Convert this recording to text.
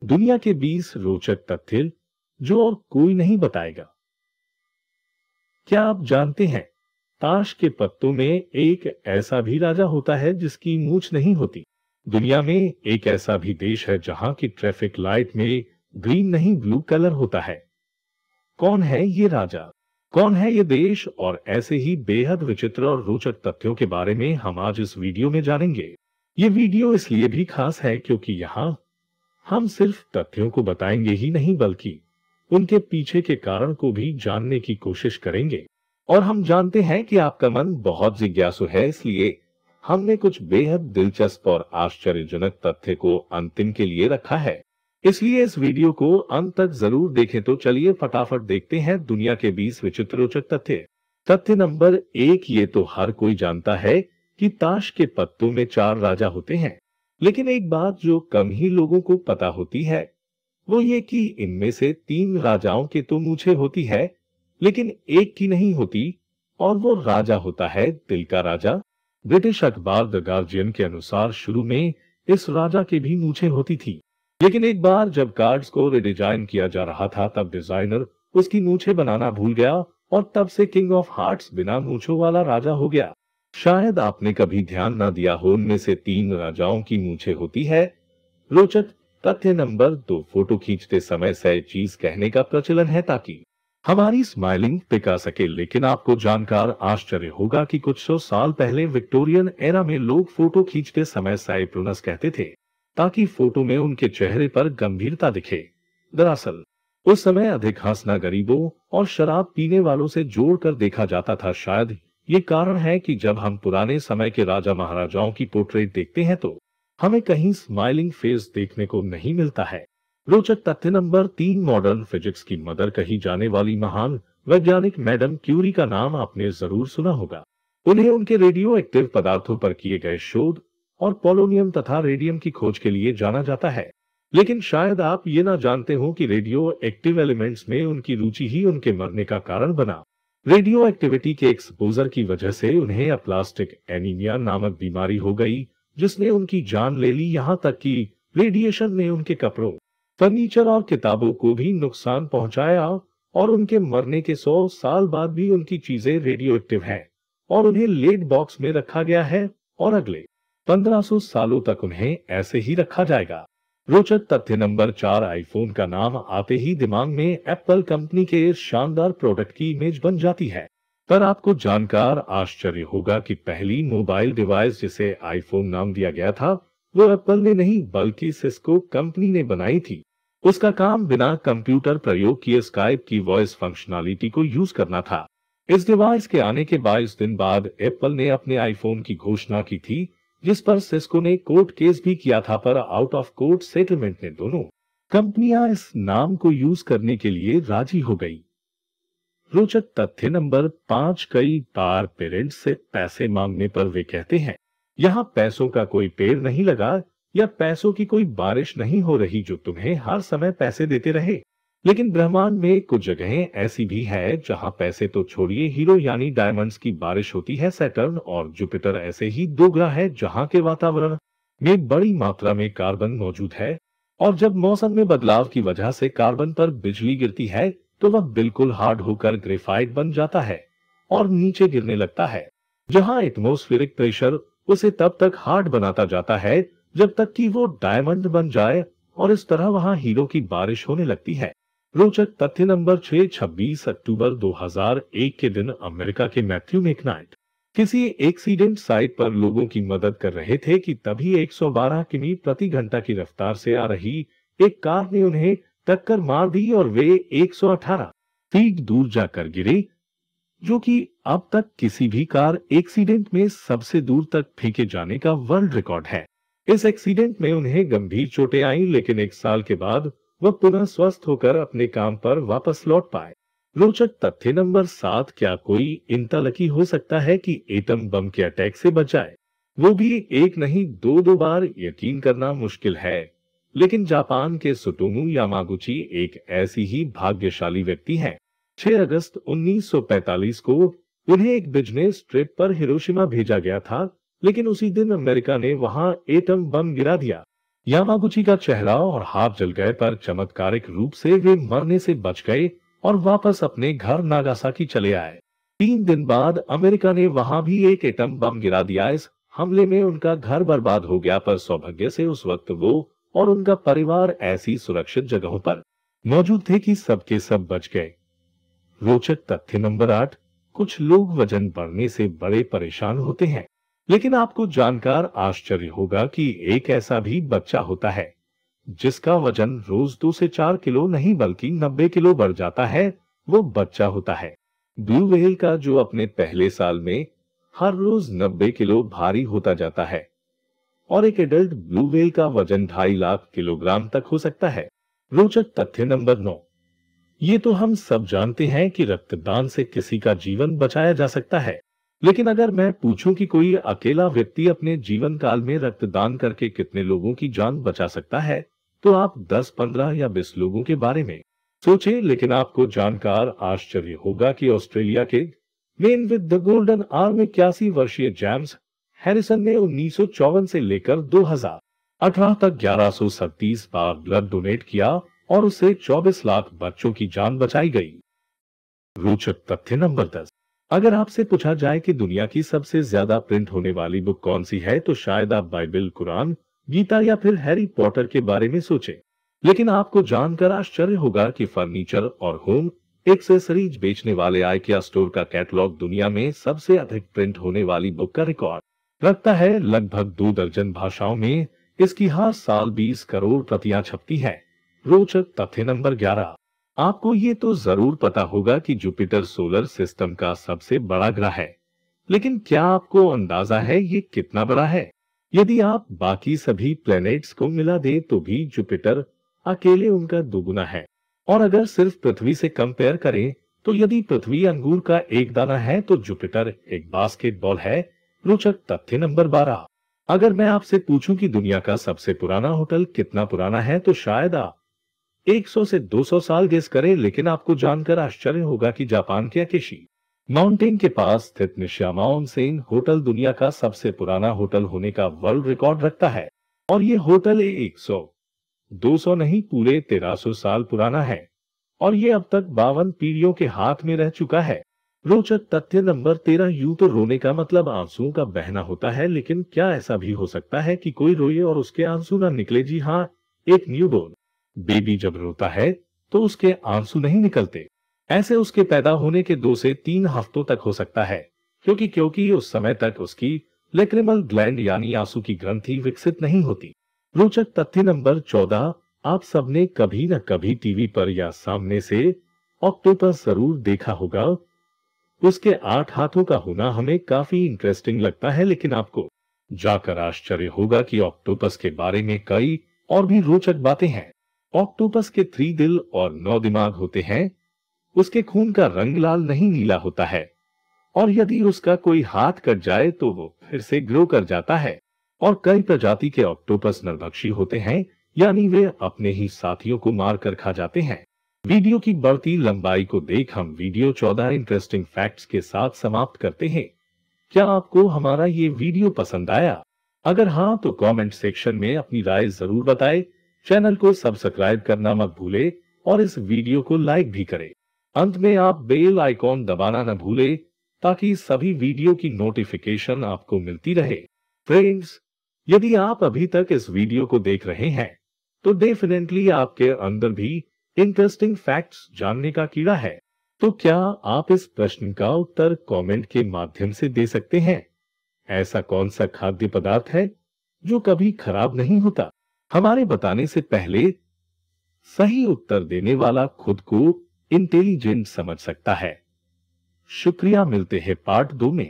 दुनिया के 20 रोचक तथ्य जो और कोई नहीं बताएगा। क्या आप जानते हैं, ताश के पत्तों में एक ऐसा भी राजा होता है जिसकी मूंछ नहीं होती। दुनिया में एक ऐसा भी देश है जहां की ट्रैफिक लाइट में ग्रीन नहीं ब्लू कलर होता है। कौन है ये राजा, कौन है ये देश, और ऐसे ही बेहद विचित्र और रोचक तथ्यों के बारे में हम आज इस वीडियो में जानेंगे। ये वीडियो इसलिए भी खास है क्योंकि यहाँ हम सिर्फ तथ्यों को बताएंगे ही नहीं बल्कि उनके पीछे के कारण को भी जानने की कोशिश करेंगे। और हम जानते हैं कि आपका मन बहुत जिज्ञासु है, इसलिए हमने कुछ बेहद दिलचस्प और आश्चर्यजनक तथ्य को अंतिम के लिए रखा है। इसलिए इस वीडियो को अंत तक जरूर देखें। तो चलिए फटाफट देखते हैं दुनिया के 20 विचित्र रोचक तथ्य। तथ्य नंबर 1, ये तो हर कोई जानता है कि ताश के पत्तों में 4 राजा होते हैं, लेकिन एक बात जो कम ही लोगों को पता होती है वो ये कि इनमें से 3 राजाओं के तो मूछें होती है, लेकिन एक की नहीं होती, और वो राजा होता है दिल का राजा। ब्रिटिश अखबार द गार्जियन के अनुसार शुरू में इस राजा के भी मूछें होती थी, लेकिन एक बार जब कार्ड्स को रिडिजाइन किया जा रहा था तब डिजाइनर उसकी मूछें बनाना भूल गया और तब से किंग ऑफ हार्ट्स बिना मूछों वाला राजा हो गया। शायद आपने कभी ध्यान न दिया हो, उनमें से 3 राजाओं की मूछें होती है। रोचक तथ्य नंबर 2, फोटो खींचते समय सही चीज कहने का प्रचलन है ताकि हमारी स्माइलिंग पिक आ सके। लेकिन आपको जानकर आश्चर्य होगा कि कुछ 100 साल पहले विक्टोरियन एरा में लोग फोटो खींचते समय सही प्रोनस कहते थे ताकि फोटो में उनके चेहरे पर गंभीरता दिखे। दरअसल उस समय अधिक हंसना गरीबों और शराब पीने वालों से जोड़कर देखा जाता था। शायद ये कारण है कि जब हम पुराने समय के राजा महाराजाओं की पोर्ट्रेट देखते हैं तो हमें कहीं स्माइलिंग फेस देखने को नहीं मिलता है। रोचक तथ्य नंबर 3, मॉडर्न फिजिक्स की मदर कही जाने वाली महान वैज्ञानिक मैडम क्यूरी का नाम आपने जरूर सुना होगा। उन्हें उनके रेडियो एक्टिव पदार्थों पर किए गए शोध और पोलोनियम तथा रेडियम की खोज के लिए जाना जाता है। लेकिन शायद आप ये ना जानते हो कि रेडियो एक्टिव एलिमेंट्स में उनकी रुचि ही उनके मरने का कारण बना। रेडियो एक्टिविटी के एक्सपोजर की वजह से उन्हें अप्लास्टिक एनीमिया नामक बीमारी हो गई जिसने उनकी जान ले ली। यहाँ तक कि रेडिएशन ने उनके कपड़ों, फर्नीचर और किताबों को भी नुकसान पहुंचाया और उनके मरने के 100 साल बाद भी उनकी चीजें रेडियो एक्टिव हैं और उन्हें लेड बॉक्स में रखा गया है और अगले 1500 सालों तक उन्हें ऐसे ही रखा जाएगा। रोचक तथ्य नंबर 4, आईफोन का नाम आते ही दिमाग में एप्पल कंपनी के इस शानदार प्रोडक्ट की इमेज बन जाती है। पर आपको जानकर आश्चर्य होगा कि पहली मोबाइल डिवाइस जिसे आईफोन नाम दिया गया था वो एप्पल ने नहीं बल्कि सिस्को कंपनी ने बनाई थी। उसका काम बिना कंप्यूटर प्रयोग किए स्काइप की वॉइस फंक्शनैलिटी को यूज करना था। इस डिवाइस के आने के 22 दिन बाद एप्पल ने अपने आईफोन की घोषणा की थी, जिस पर सिस्को ने कोर्ट केस भी किया था, पर आउट ऑफ कोर्ट सेटलमेंट में दोनों कंपनियां इस नाम को यूज करने के लिए राजी हो गई। रोचक तथ्य नंबर 5, कई बार पेरेंट्स से पैसे मांगने पर वे कहते हैं यहाँ पैसों का कोई पेड़ नहीं लगा या पैसों की कोई बारिश नहीं हो रही जो तुम्हें हर समय पैसे देते रहे। लेकिन ब्रह्मांड में कुछ जगहें ऐसी भी है जहां पैसे तो छोड़िए हीरो यानी डायमंड्स की बारिश होती है। सैटर्न और जुपिटर ऐसे ही 2 ग्रह है जहां के वातावरण में बड़ी मात्रा में कार्बन मौजूद है और जब मौसम में बदलाव की वजह से कार्बन पर बिजली गिरती है तो वह बिल्कुल हार्ड होकर ग्रेफाइट बन जाता है और नीचे गिरने लगता है, जहां एटमॉस्फेरिक प्रेशर उसे तब तक हार्ड बनाता जाता है जब तक कि वो डायमंड बन जाए और इस तरह वहां हीरो की बारिश होने लगती है। रोचक तथ्य नंबर 6, 26 अक्टूबर 2001 के दिन अमेरिका के मैथ्यू मैकनाइट किसी एक्सीडेंट साइट पर लोगों की मदद कर रहे थे कि तभी 112 किमी प्रति घंटा की रफ्तार से आ रही एक कार ने उन्हें टक्कर मार दी और वे 118 फीट दूर जाकर गिरे, जो कि अब तक किसी भी कार एक्सीडेंट में सबसे दूर तक फेंके जाने का वर्ल्ड रिकॉर्ड है। इस एक्सीडेंट में उन्हें गंभीर चोटें आई, लेकिन 1 साल के बाद वह पुनः स्वस्थ होकर अपने काम पर वापस लौट पाए। रोचक तथ्य नंबर 7, क्या कोई इतना लकी हो सकता है कि एटम बम के अटैक से बच जाए, वो भी एक नहीं 2 बार? यकीन करना मुश्किल है, लेकिन जापान के सुटोमू यामागुची एक ऐसी ही भाग्यशाली व्यक्ति हैं। 6 अगस्त 1945 को उन्हें एक बिजनेस ट्रिप पर हिरोशिमा भेजा गया था, लेकिन उसी दिन अमेरिका ने वहां एटम बम गिरा दिया। यामागुची का चेहरा और हाथ जल गए, पर चमत्कारिक रूप से वे मरने से बच गए और वापस अपने घर नागासाकी चले आए। 3 दिन बाद अमेरिका ने वहां भी एक एटम बम गिरा दिया। इस हमले में उनका घर बर्बाद हो गया, पर सौभाग्य से उस वक्त वो और उनका परिवार ऐसी सुरक्षित जगहों पर मौजूद थे कि सबके सब बच गए। रोचक तथ्य नंबर 8, कुछ लोग वजन बढ़ने से बड़े परेशान होते हैं, लेकिन आपको जानकर आश्चर्य होगा कि एक ऐसा भी बच्चा होता है जिसका वजन रोज 2 से 4 किलो नहीं बल्कि 90 किलो बढ़ जाता है। वो बच्चा होता है ब्लू व्हेल का, जो अपने पहले साल में हर रोज 90 किलो भारी होता जाता है। और एक एडल्ट ब्लू व्हेल का वजन 2.5 लाख किलोग्राम तक हो सकता है। रोचक तथ्य नंबर 9, ये तो हम सब जानते हैं कि रक्तदान से किसी का जीवन बचाया जा सकता है, लेकिन अगर मैं पूछूं कि कोई अकेला व्यक्ति अपने जीवन काल में रक्तदान करके कितने लोगों की जान बचा सकता है, तो आप 10, 15 या 20 लोगों के बारे में सोचें। लेकिन आपको जानकर आश्चर्य होगा कि ऑस्ट्रेलिया के man with the golden arm 81 वर्षीय जेम्स हैरिसन ने 1954 से लेकर 2018 तक 1137 बार ब्लड डोनेट किया और उससे 24 लाख बच्चों की जान बचाई गई। रोचक तथ्य नंबर 10, अगर आपसे पूछा जाए कि दुनिया की सबसे ज्यादा प्रिंट होने वाली बुक कौन सी है, तो शायद आप बाइबल, कुरान, गीता या फिर हैरी पॉटर के बारे में सोचें। लेकिन आपको जानकर आश्चर्य होगा कि फर्नीचर और होम एक्सेसरीज बेचने वाले आइकिया स्टोर का कैटलॉग दुनिया में सबसे अधिक प्रिंट होने वाली बुक का रिकॉर्ड रखता है। लगभग 2 दर्जन भाषाओं में इसकी हर साल 20 करोड़ प्रतियां छपती हैं। रोचक तथ्य नंबर 11, आपको ये तो जरूर पता होगा कि जुपिटर सोलर सिस्टम का सबसे बड़ा ग्रह है, लेकिन क्या आपको अंदाजा है ये कितना बड़ा है? यदि आप बाकी सभी प्लैनेट्स को मिला दे तो भी जुपिटर अकेले उनका दोगुना है। और अगर सिर्फ पृथ्वी से कंपेयर करें तो यदि पृथ्वी अंगूर का एक दाना है तो जुपिटर एक बास्केटबॉल है। रोचक तथ्य नंबर 12, अगर मैं आपसे पूछूं कि दुनिया का सबसे पुराना होटल कितना पुराना है, तो शायद आप 100 से 200 साल गेस करें। लेकिन आपको जानकर आश्चर्य होगा कि जापान के अकेशी माउंटेन के पास स्थित निशियामा ओनसेन होटल दुनिया का सबसे पुराना होटल होने का वर्ल्ड रिकॉर्ड रखता है। और ये होटल 100-200 नहीं, पूरे 1300 साल पुराना है और ये अब तक 52 पीढ़ियों के हाथ में रह चुका है। रोचक तथ्य नंबर 13, यूं तो रोने का मतलब आंसुओं का बहना होता है, लेकिन क्या ऐसा भी हो सकता है कि कोई रोए और उसके आंसू ना निकले? जी हाँ, एक न्यूबॉर्न बेबी जब रोता है तो उसके आंसू नहीं निकलते। ऐसे उसके पैदा होने के 2 से 3 हफ्तों तक हो सकता है, क्योंकि उस समय तक उसकी लैक्रिमल ग्लैंड यानी आंसू की ग्रंथि विकसित नहीं होती। रोचक तथ्य नंबर 14, आप सबने कभी न कभी टीवी पर या सामने से ऑक्टोपस जरूर देखा होगा। उसके 8 हाथों का होना हमें काफी इंटरेस्टिंग लगता है, लेकिन आपको जाकर आश्चर्य होगा कि ऑक्टोपस के बारे में कई और भी रोचक बातें हैं। ऑक्टोपस के 3 दिल और 9 दिमाग होते हैं। उसके खून का रंग लाल नहीं नीला होता है, और यदि उसका कोई हाथ कट जाए तो वो फिर से ग्रो कर जाता है। और कई प्रजाति के ऑक्टोपस नरभक्षी होते हैं, यानी वे अपने ही साथियों को मार कर खा जाते हैं। वीडियो की बढ़ती लंबाई को देख हम वीडियो 14 इंटरेस्टिंग फैक्ट्स के साथ समाप्त करते हैं। क्या आपको हमारा ये वीडियो पसंद आया? अगर हाँ तो कमेंट सेक्शन में अपनी राय जरूर बताएं। चैनल को सब्सक्राइब करना मत भूले और इस वीडियो को लाइक भी करें। अंत में आप बेल आइकॉन दबाना न भूले ताकि सभी वीडियो की नोटिफिकेशन आपको मिलती रहे। फ्रेंड्स, यदि आप अभी तक इस वीडियो को देख रहे हैं तो डेफिनेटली आपके अंदर भी इंटरेस्टिंग फैक्ट्स जानने का कीड़ा है। तो क्या आप इस प्रश्न का उत्तर कमेंट के माध्यम से दे सकते हैं? ऐसा कौन सा खाद्य पदार्थ है जो कभी खराब नहीं होता? हमारे बताने से पहले सही उत्तर देने वाला खुद को इंटेलिजेंट समझ सकता है। शुक्रिया, मिलते हैं पार्ट 2 में।